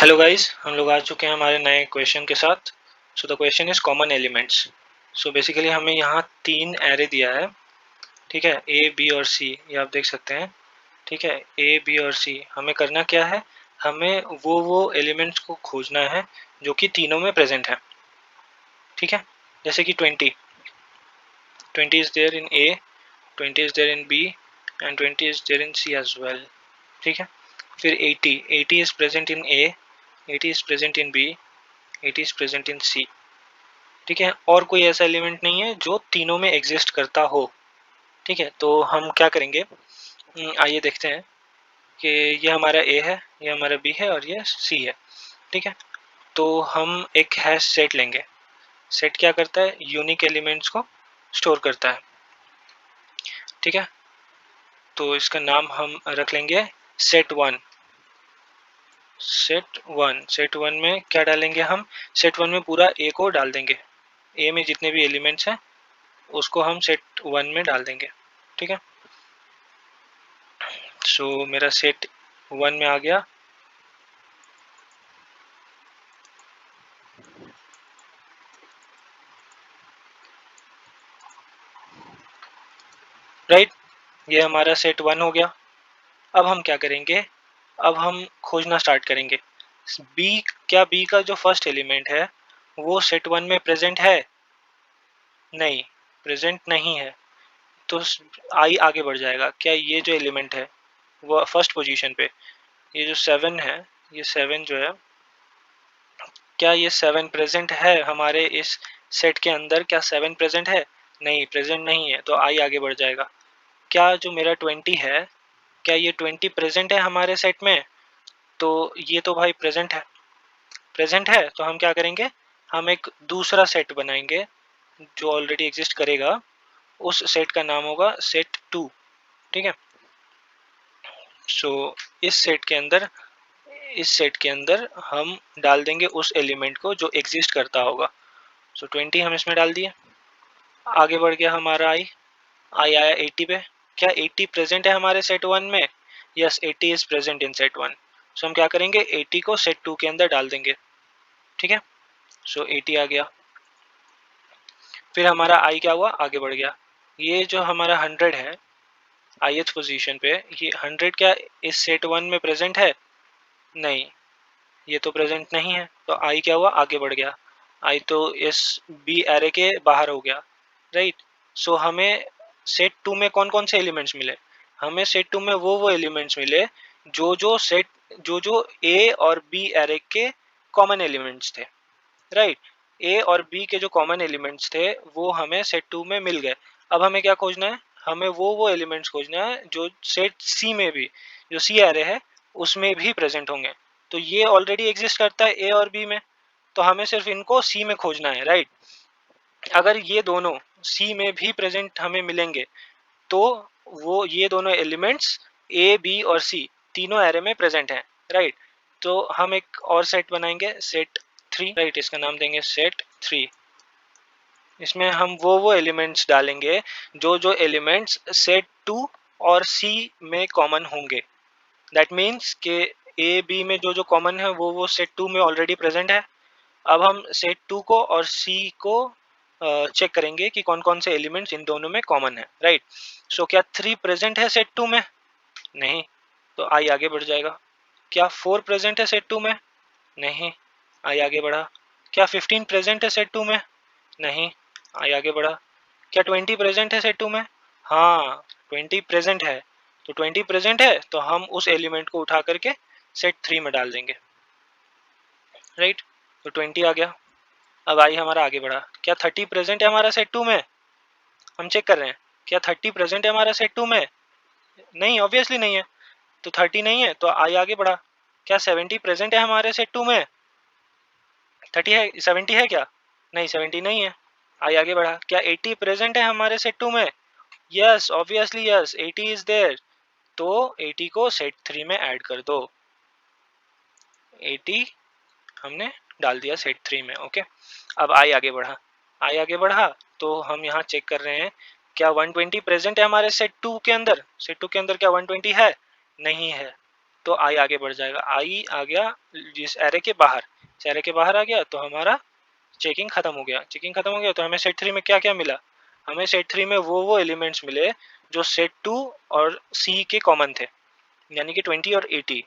Hello guys, हम लोग आ चुके हैं हमारे नए क्वेश्चन के साथ। So the question is common elements. So basically हमें यहाँ तीन एरे दिया है। ठीक है, ए बी और सी, ये आप देख सकते हैं। ठीक है, ए बी और सी हमें करना क्या है, हमें वो एलिमेंट्स को खोजना है जो कि तीनों में प्रेजेंट है। ठीक है, जैसे कि 20 is there in A, 20 is there in B and 20 is there in C as well. ठीक है, फिर 80 is present in A, 80 is present in B, 80 is present in C. ठीक है, और कोई ऐसा एलिमेंट नहीं है जो तीनों में एग्जिस्ट करता हो। ठीक है, तो हम क्या करेंगे, आइए देखते हैं कि ये हमारा ए है, ये हमारा बी है और ये सी है। ठीक है, तो हम एक हैश सेट लेंगे। सेट क्या करता है, यूनिक एलिमेंट्स को स्टोर करता है। ठीक है, तो इसका नाम हम रख लेंगे सेट 1। सेट वन में क्या डालेंगे हम, सेट 1 में पूरा ए को डाल देंगे। ए में जितने भी एलिमेंट्स हैं उसको हम सेट 1 में डाल देंगे। ठीक है, सो मेरा सेट 1 में आ गया। राइट, ये हमारा सेट 1 हो गया। अब हम क्या करेंगे, अब हम खोजना स्टार्ट करेंगे। बी, क्या बी का जो फर्स्ट एलिमेंट है वो सेट 1 में प्रेजेंट है? नहीं, प्रेजेंट नहीं है। तो आई आगे बढ़ जाएगा। क्या ये जो एलिमेंट है वो फर्स्ट पोजीशन पे, ये जो 7 है, ये 7 जो है, क्या ये 7 प्रेजेंट है हमारे इस सेट के अंदर? क्या 7 प्रेजेंट है? नहीं, प्रेजेंट नहीं है, तो आई आगे बढ़ जाएगा। क्या जो मेरा 20 है, क्या ये 20 प्रेजेंट है हमारे सेट में? तो ये तो भाई प्रेजेंट है। प्रेजेंट है तो हम क्या करेंगे, हम एक दूसरा सेट बनाएंगे जो ऑलरेडी एग्जिस्ट करेगा। उस सेट का नाम होगा सेट 2। ठीक है, सो इस सेट के अंदर हम डाल देंगे उस एलिमेंट को जो एग्जिस्ट करता होगा। सो 20 हम इसमें डाल दिए। आगे बढ़ गया हमारा आई, आई आया 80 पे। क्या 80 प्रेजेंट है हमारे सेट 1 में? Yes, 80 is present in set 1। सो हम क्या करेंगे, 80 को सेट 2 के अंदर डाल देंगे। ठीक है, सो 80 आ गया। फिर हमारा आई क्या हुआ, आगे बढ़ गया। ये जो हमारा 100 है आईएथ पोजीशन पे, ये 100 क्या इस सेट 1 में प्रेजेंट है? नहीं, ये तो प्रेजेंट नहीं है, तो आई क्या हुआ, आगे बढ़ गया। आई तो इस बी एरे के बाहर हो गया। राइट, सो हमें सेट 2 में कौन कौन से एलिमेंट्स मिले? हमें सेट 2 में वो एलिमेंट्स मिले जो ए और बी एरे के कॉमन एलिमेंट्स थे। राइट, ए और बी के जो कॉमन एलिमेंट्स थे वो हमें सेट 2 में मिल गए। अब हमें क्या खोजना है, हमें वो एलिमेंट्स खोजना है जो सेट सी में भी, जो सी एरे है उसमें भी प्रेजेंट होंगे। तो ये ऑलरेडी एग्जिस्ट करता है ए और बी में, तो हमें सिर्फ इनको सी में खोजना है। राइट, अगर ये दोनों सी में भी प्रेजेंट हमें मिलेंगे तो वो ये दोनों एलिमेंट्स ए बी और सी तीनों एरे में प्रेजेंट हैं। राइट, तो हम एक और सेट बनाएंगे सेट 3। राइट, इसका नाम देंगे सेट 3। इसमें हम वो एलिमेंट्स डालेंगे जो एलिमेंट्स सेट 2 और सी में कॉमन होंगे। दैट मीन्स के ए बी में जो कॉमन है वो सेट 2 में ऑलरेडी प्रेजेंट है। अब हम सेट 2 को और सी को चेक करेंगे कि कौन कौन से एलिमेंट्स इन दोनों में कॉमन है। राइट, सो क्या 3 प्रेजेंट है सेट 2 में? नहीं, तो आई आगे बढ़ जाएगा। क्या 4 प्रेजेंट है सेट 2 में? नहीं, आई आगे बढ़ा। क्या 15 प्रेजेंट है सेट 2 में? नहीं, आई आगे बढ़ा। क्या 20 प्रेजेंट है सेट 2 में? हाँ, 20 प्रेजेंट है। तो 20 प्रेजेंट है तो हम उस एलिमेंट को उठा करके सेट 3 में डाल देंगे। राइट, तो 20 आ गया। अब आई हमारा आगे बढ़ा। क्या 30 प्रेजेंट है हमारा सेट 2 में? हम चेक कर रहे हैं, क्या 30 प्रेजेंट है हमारा सेट 2 में? नहीं, ऑब्वियसली नहीं है, तो 30 नहीं है, तो आई आगे बढ़ा। क्या 70 प्रेजेंट है हमारे सेट 2 में? 30 है, 70 है क्या? नहीं, 70 नहीं है, आई आगे बढ़ा। क्या 80 प्रेजेंट है हमारे सेट 2 में? Yes, obviously yes, 80 is there, तो 80 को सेट 3 में ऐड कर दो। 80 हमने डाल दिया सेट 3 में। ओके, अब आई आगे बढ़ा। आई आगे बढ़ा तो हम यहाँ चेक कर रहे हैं, क्या 120 प्रेजेंट है हमारे सेट 2 के अंदर? सेट 2 के अंदर क्या 120 है? नहीं है, तो आई आगे बढ़ जाएगा। आई आ गया जिस एरे के बाहर, इस एरे के बाहर आ गया तो हमारा चेकिंग खत्म हो गया। चेकिंग खत्म हो गया तो हमें सेट 3 में क्या क्या मिला, हमें सेट 3 में वो एलिमेंट्स मिले जो सेट 2 और सी के कॉमन थे, यानी कि 20 और 80।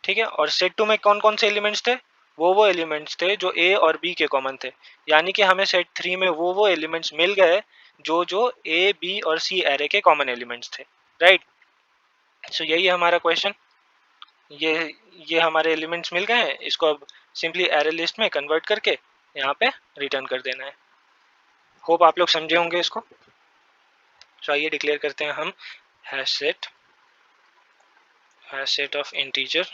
ठीक है, और सेट 2 में कौन कौन से एलिमेंट्स थे, वो एलिमेंट्स थे जो ए और बी के कॉमन थे, यानी कि हमें सेट 3 में वो एलिमेंट्स मिल गए जो जो ए बी और सी एरे के कॉमन एलिमेंट्स थे। राइट, सो यही है हमारा क्वेश्चन। ये ये हमारे एलिमेंट्स मिल गए हैं, इसको अब सिंपली एरे लिस्ट में कन्वर्ट करके यहाँ पे रिटर्न कर देना है। होप आप लोग समझे होंगे इसको। तो आइए डिक्लेयर करते हैं हम hash set of integer.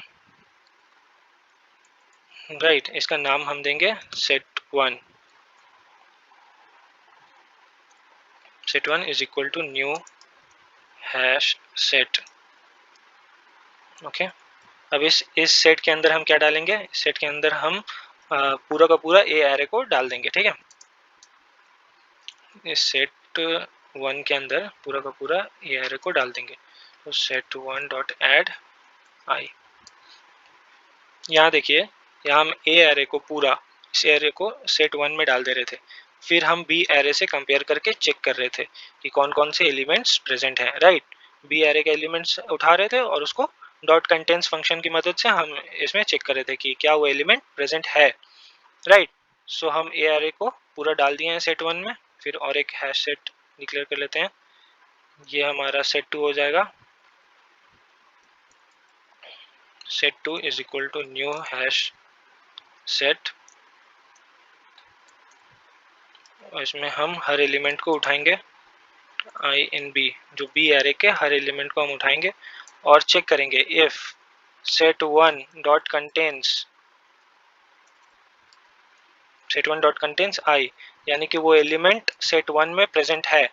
Right, इसका नाम हम देंगे set1। set1 is equal to new hash set. Okay, अब इस सेट के अंदर हम क्या डालेंगे, इस सेट के अंदर हम पूरा का पूरा ए एरे को डाल देंगे। ठीक है, इस सेट 1 के अंदर पूरा का पूरा ए एरे को डाल देंगे। तो set1 डॉट एड आई। यहाँ देखिए, यहाँ हम ए एरे को पूरा, इस एरे को सेट 1 में डाल दे रहे थे, फिर हम बी एरे से कंपेयर करके चेक कर रहे थे कि कौन कौन से एलिमेंट्स प्रेजेंट हैं। राइट, बी एरे के एलिमेंट्स उठा रहे थे और उसको डॉट कंटेंट्स फंक्शन की मदद से हम इसमें चेक कर रहे थे कि क्या वो एलिमेंट प्रेजेंट है। राइट, सो हम ए एरे को पूरा डाल दिए हैं सेट 1 में। फिर और एक हैश सेट डिक्लेयर कर लेते हैं, ये हमारा सेट 2 हो जाएगा। set2 is equal to new hash set, और इसमें हम हर एलिमेंट को उठाएंगे आई इन बी, जो बी एरे के हर एलिमेंट को हम उठाएंगे और चेक करेंगे if set1 dot contains set1 dot contains i, यानी कि वो एलिमेंट सेट 1 में प्रेजेंट है।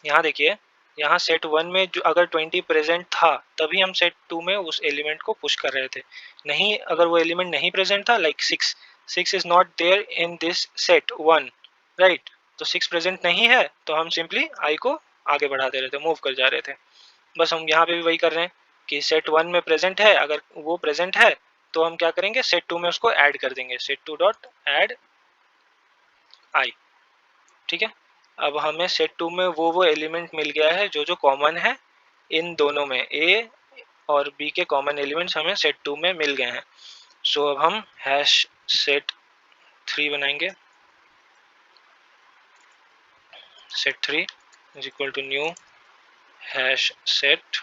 यहाँ देखिए, यहाँ सेट 1 में जो अगर 20 प्रेजेंट था तभी हम सेट 2 में उस एलिमेंट को पुश कर रहे थे। नहीं, अगर वो एलिमेंट नहीं प्रेजेंट था, like 6 is not there in this set 1। Right, तो 6 प्रेजेंट नहीं है तो हम सिंपली आई को आगे बढ़ा दे रहे थे, मूव कर जा रहे थे। बस हम यहाँ पे भी वही कर रहे हैं कि सेट 1 में प्रेजेंट है, अगर वो प्रेजेंट है तो हम क्या करेंगे, सेट 2 में उसको ऐड कर देंगे, set2 डॉट ऐड आई। ठीक है, अब हमें सेट 2 में वो एलिमेंट मिल गया है जो जो कॉमन है इन दोनों में, ए और बी के कॉमन एलिमेंट्स हमें सेट 2 में मिल गए हैं। सो अब हम हैश सेट 3 बनाएंगे। Set 3 is equal to new hash set.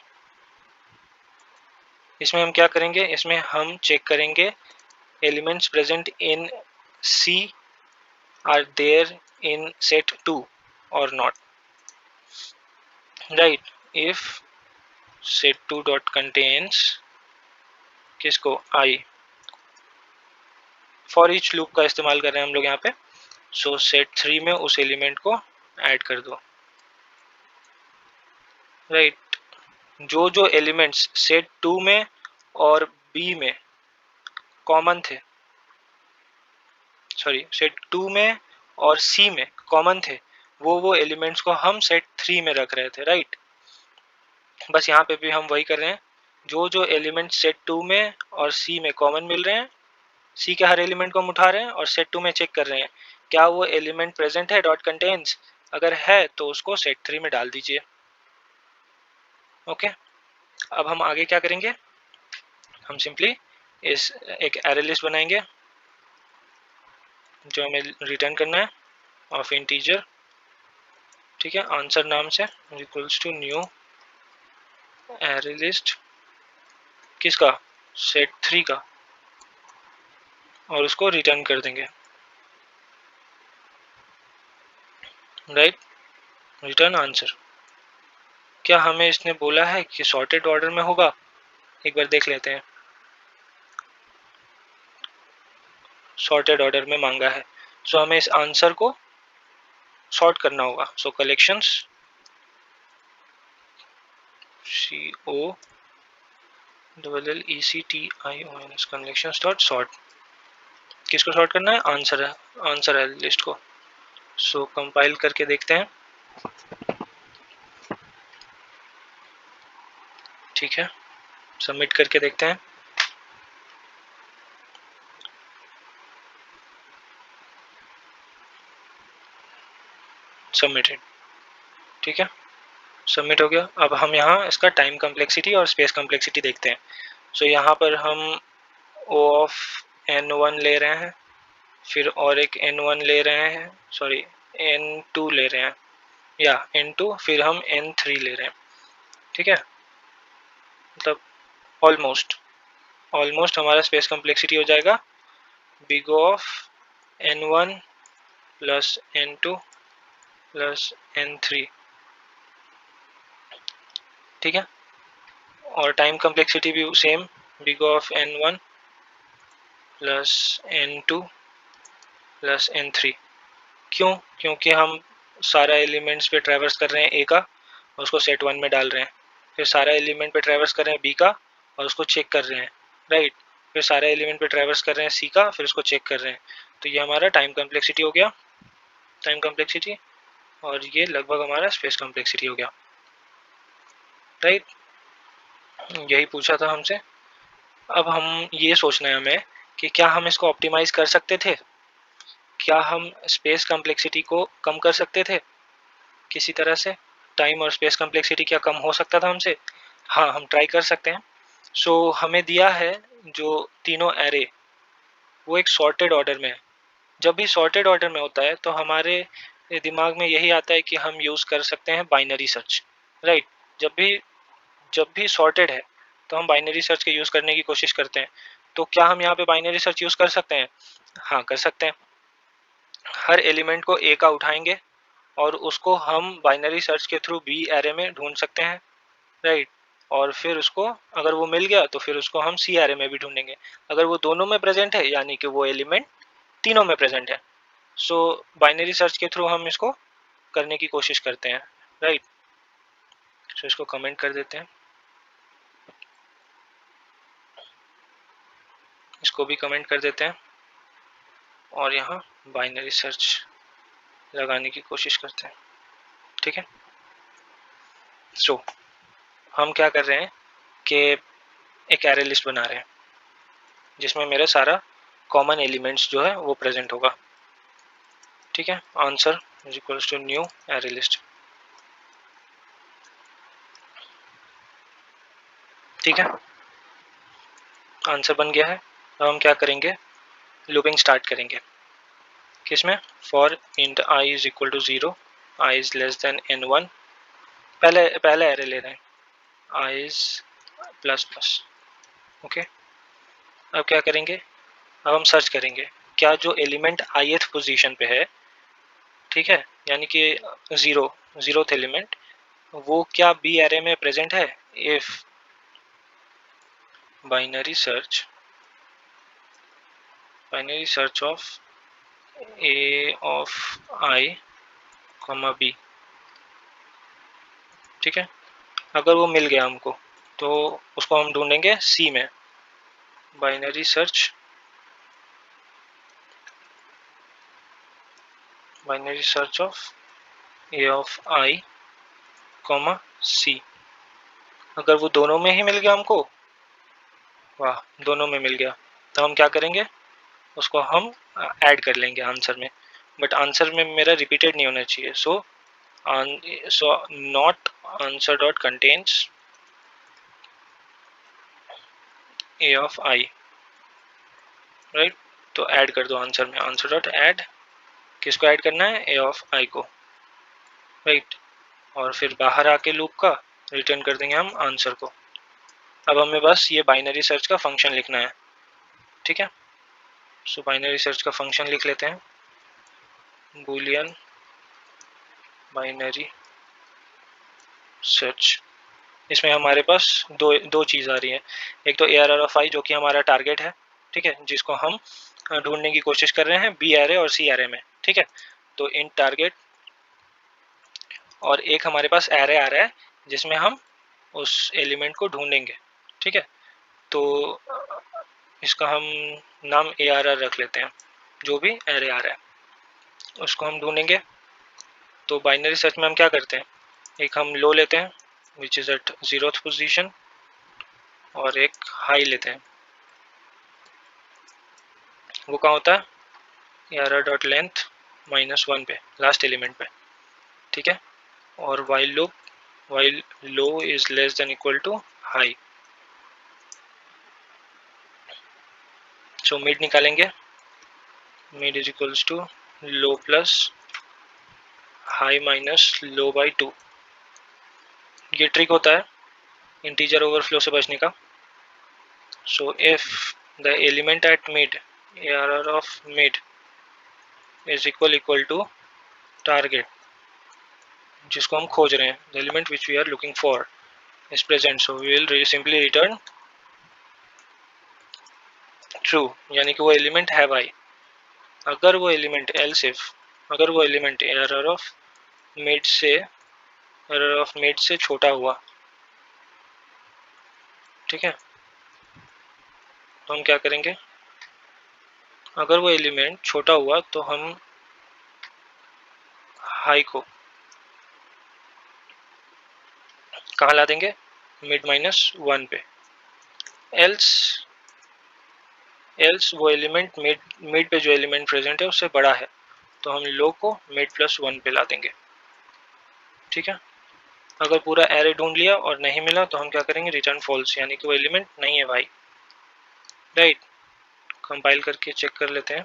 इसमें हम क्या करेंगे, इसमें हम चेक करेंगे elements present in C are there in set 2 और not. Right, if set2 dot contains किसको, आई। फॉर ईच लूप का इस्तेमाल कर रहे हैं हम लोग यहाँ पे। सो सेट 3 में उस एलिमेंट को ऐड कर दो। राइट, जो जो एलिमेंट्स सेट 2 में और बी में कॉमन थे, सॉरी सेट 2 में और सी में कॉमन थे, वो एलिमेंट्स को हम सेट 3 में रख रहे थे। राइट, बस यहाँ पे भी हम वही कर रहे हैं, जो जो एलिमेंट सेट 2 में और सी में कॉमन मिल रहे हैं, सी के हर एलिमेंट को हम उठा रहे हैं और सेट 2 में चेक कर रहे हैं क्या वो एलिमेंट प्रेजेंट है डॉट कंटेन्स, अगर है तो उसको सेट 3 में डाल दीजिए। ओके, अब हम आगे क्या करेंगे, हम सिंपली इस एक एरे लिस्ट बनाएंगे जो हमें रिटर्न करना है ऑफ इंटीजर। ठीक है, आंसर नाम से equals to new array list किसका, सेट 3 का, और उसको रिटर्न कर देंगे। Right, return answer. क्या हमें इसने बोला है कि सॉर्टेड ऑर्डर में होगा, एक बार देख लेते हैं। सॉर्टेड ऑर्डर में मांगा है, सो हमें इस आंसर को सॉर्ट करना होगा। So collections COLLECTIONS collections dot sort, किसको सॉर्ट करना है, आंसर है, आंसर है लिस्ट को। सो कंपाइल करके देखते हैं। ठीक है, सबमिट करके देखते हैं। सबमिटेड, ठीक है, सबमिट हो गया। अब हम यहाँ इसका टाइम कम्प्लेक्सिटी और स्पेस कम्प्लेक्सिटी देखते हैं। सो यहाँ पर हम O ऑफ n1 ले रहे हैं, फिर और एक n1 ले रहे हैं, सॉरी n2 ले रहे हैं, या n2, फिर हम n3 ले रहे हैं, ठीक है। मतलब ऑलमोस्ट ऑलमोस्ट हमारा स्पेस कम्प्लेक्सिटी हो जाएगा big of n1 plus n2 plus n3, ठीक है। और टाइम कम्प्लेक्सिटी भी same, big of n1 plus n2 plus n3। क्यों? क्योंकि हम सारा एलिमेंट्स पे ट्रैवर्स कर रहे हैं ए का और उसको सेट 1 में डाल रहे हैं, फिर सारा एलिमेंट पे ट्रैवर्स कर रहे हैं बी का और उसको चेक कर रहे हैं, राइट। फिर सारा एलिमेंट पे ट्रैवर्स कर रहे हैं सी का, फिर उसको चेक कर रहे हैं। तो ये हमारा टाइम कम्प्लेक्सिटी हो गया, टाइम कम्प्लेक्सिटी, और ये लगभग हमारा स्पेस कम्प्लेक्सिटी हो गया, राइट। यही पूछा था हमसे। अब हम ये सोचना है हमें कि क्या हम इसको ऑप्टिमाइज कर सकते थे, क्या हम स्पेस कम्प्लेक्सिटी को कम कर सकते थे किसी तरह से, टाइम और स्पेस कम्प्लेक्सिटी क्या कम हो सकता था हमसे। हाँ, हम ट्राई कर सकते हैं। सो हमें दिया है जो तीनों एरे वो एक सॉर्टेड ऑर्डर में है। जब भी सॉर्टेड ऑर्डर में होता है तो हमारे दिमाग में यही आता है कि हम यूज़ कर सकते हैं बाइनरी सर्च, राइट। जब भी जब भी सॉर्टेड है तो हम बाइनरी सर्च के यूज़ करने की कोशिश करते हैं। तो क्या हम यहाँ पे बाइनरी सर्च यूज़ कर सकते हैं? हाँ, कर सकते हैं। हर एलिमेंट को ए का उठाएंगे और उसको हम बाइनरी सर्च के थ्रू बी एरे में ढूंढ सकते हैं, राइट। और फिर उसको अगर वो मिल गया तो फिर उसको हम सी एरे में भी ढूंढेंगे। अगर वो दोनों में प्रेजेंट है यानी कि वो एलिमेंट तीनों में प्रेजेंट है, सो बाइनरी सर्च के थ्रू हम इसको करने की कोशिश करते हैं, राइट। सो इसको कमेंट कर देते हैं, इसको भी कमेंट कर देते हैं और यहाँ बाइनरी सर्च लगाने की कोशिश करते हैं, ठीक है। सो हम क्या कर रहे हैं कि एक एरे लिस्ट बना रहे हैं जिसमें मेरा सारा कॉमन एलिमेंट्स जो है वो प्रेजेंट होगा, ठीक है। Answer is equals to new array list, ठीक है। आंसर बन गया है। अब हम क्या करेंगे, लूपिंग स्टार्ट करेंगे किसमें, for int I is equal to 0, I is less than n1, पहले पहले एरे ले रहे हैं I is plus plus, okay. अब क्या करेंगे, अब हम सर्च करेंगे क्या जो एलिमेंट ith पोजीशन पे है, ठीक है, यानी कि जीरो, जीरोथ एलिमेंट, वो क्या बी एरे में प्रेजेंट है। If binary search of A of I comma B, ठीक है। अगर वो मिल गया हमको तो उसको हम ढूंढेंगे सी में, binary search of A of I comma C. अगर वो दोनों में ही मिल गया हमको, वाह, दोनों में मिल गया, तो हम क्या करेंगे, उसको हम ऐड कर लेंगे आंसर में। बट आंसर में मेरा रिपीटेड नहीं होना चाहिए, so not answer dot contains A of I, right. तो ऐड कर दो आंसर में, आंसर डॉट ऐड, किसको ऐड करना है, ए ऑफ आई को, राइट। और फिर बाहर आके लूप का रिटर्न कर देंगे हम आंसर को। अब हमें बस ये बाइनरी सर्च का फंक्शन लिखना है, ठीक है। सो बाइनरी सर्च का फंक्शन लिख लेते हैं, बूलियन बाइनरी सर्च। इसमें हमारे पास दो चीज़ आ रही है, एक तो ए आर आर ऑफ आई जो कि हमारा टारगेट है, ठीक है, जिसको हम ढूंढने की कोशिश कर रहे हैं बी एरे और सी एरे में, ठीक है। तो इन टारगेट, और एक हमारे पास एरे आ रहा है जिसमें हम उस एलिमेंट को ढूंढेंगे, ठीक है। तो इसका हम नाम ए आर आर रख लेते हैं, जो भी एरे आ रहा है उसको हम ढूंढेंगे। तो बाइनरी सर्च में हम क्या करते हैं, एक हम लो लेते हैं which is at zeroth position, और एक हाई लेते हैं। वो कहाँ होता है, ARR डॉट लेंथ -1 पे, लास्ट एलिमेंट पे, ठीक है। और while loop, while low is less than equal to high. So mid निकालेंगे, mid is equals to low plus high minus low by 2। ये ट्रिक होता है इंटीजर ओवरफ्लो से बचने का। So if the element at mid, ARR of mid is equal to target, जिसको हम खोज रहे हैं, the element which we are looking for is present, so we will simply return true, यानी कि वो एलिमेंट है भाई। अगर वो एलिमेंट एल्स इफ, अगर वो एलिमेंट एरर ऑफ मिड से, एरर ऑफ मिड से छोटा हुआ, ठीक है, तो हम क्या करेंगे, अगर वो एलिमेंट छोटा हुआ तो हम हाई को कहाँ ला देंगे, मिड -1 पे। एल्स, एल्स वो एलिमेंट मिड, मिड पे जो एलिमेंट प्रेजेंट है उससे बड़ा है, तो हम लो को मिड+1 पे ला देंगे, ठीक है। अगर पूरा एरे ढूंढ लिया और नहीं मिला तो हम क्या करेंगे, रिटर्न फॉल्स, यानी कि वो एलिमेंट नहीं है भाई, राइट। कंपाइल करके चेक कर लेते हैं,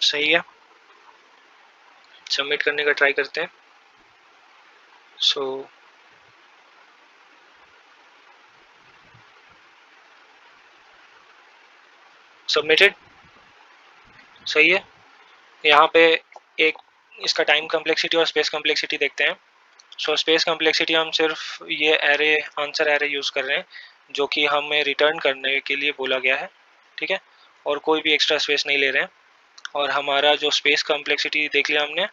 सही है। सबमिट करने का ट्राई करते हैं। सो सबमिटेड, सही है। यहाँ पे एक इसका टाइम कम्प्लेक्सिटी और स्पेस कम्प्लेक्सिटी देखते हैं। सो स्पेस कम्प्लेक्सिटी हम सिर्फ ये एरे, आंसर एरे यूज़ कर रहे हैं जो कि हमें रिटर्न करने के लिए बोला गया है, ठीक है, और कोई भी एक्स्ट्रा स्पेस नहीं ले रहे हैं। और हमारा जो स्पेस कम्प्लेक्सिटी देख लिया हमने,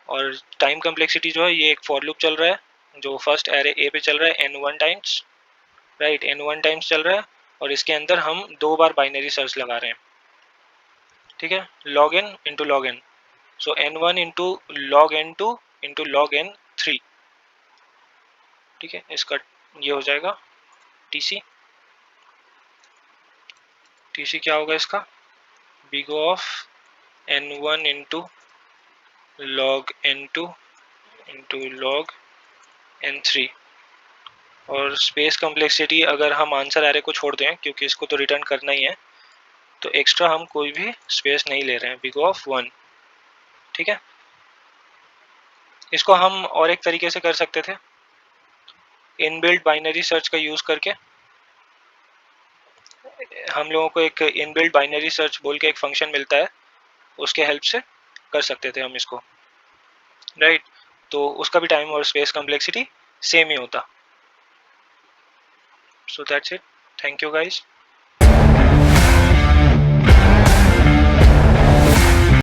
और टाइम कम्प्लेक्सिटी जो है, ये एक फॉर लूप चल रहा है जो फर्स्ट एरे ए पे चल रहा है n1 times, right, n1 times चल रहा है, और इसके अंदर हम 2 बार बाइनरी सर्च लगा रहे हैं, ठीक है, log n into log n। सो n1 into log n2 into log n3, ठीक है। इसका ये हो जाएगा टीसी, टीसी क्या होगा इसका, big of n1 into log n2 into log n3। और स्पेस कम्प्लेक्सिटी अगर हम आंसर एरे को छोड़ दें, क्योंकि इसको तो रिटर्न करना ही है, तो एक्स्ट्रा हम कोई भी स्पेस नहीं ले रहे हैं, बिग ऑफ 1, ठीक है। इसको हम और एक तरीके से कर सकते थे, इनबिल्ट बाइनरी सर्च का यूज़ करके। हम लोगों को एक इनबिल्ट बाइनरी सर्च बोल के एक फंक्शन मिलता है, उसके हेल्प से कर सकते थे हम इसको, राइट। तो उसका भी टाइम और स्पेस कम्प्लेक्सिटी सेम ही होता। So that's it, thank you guys.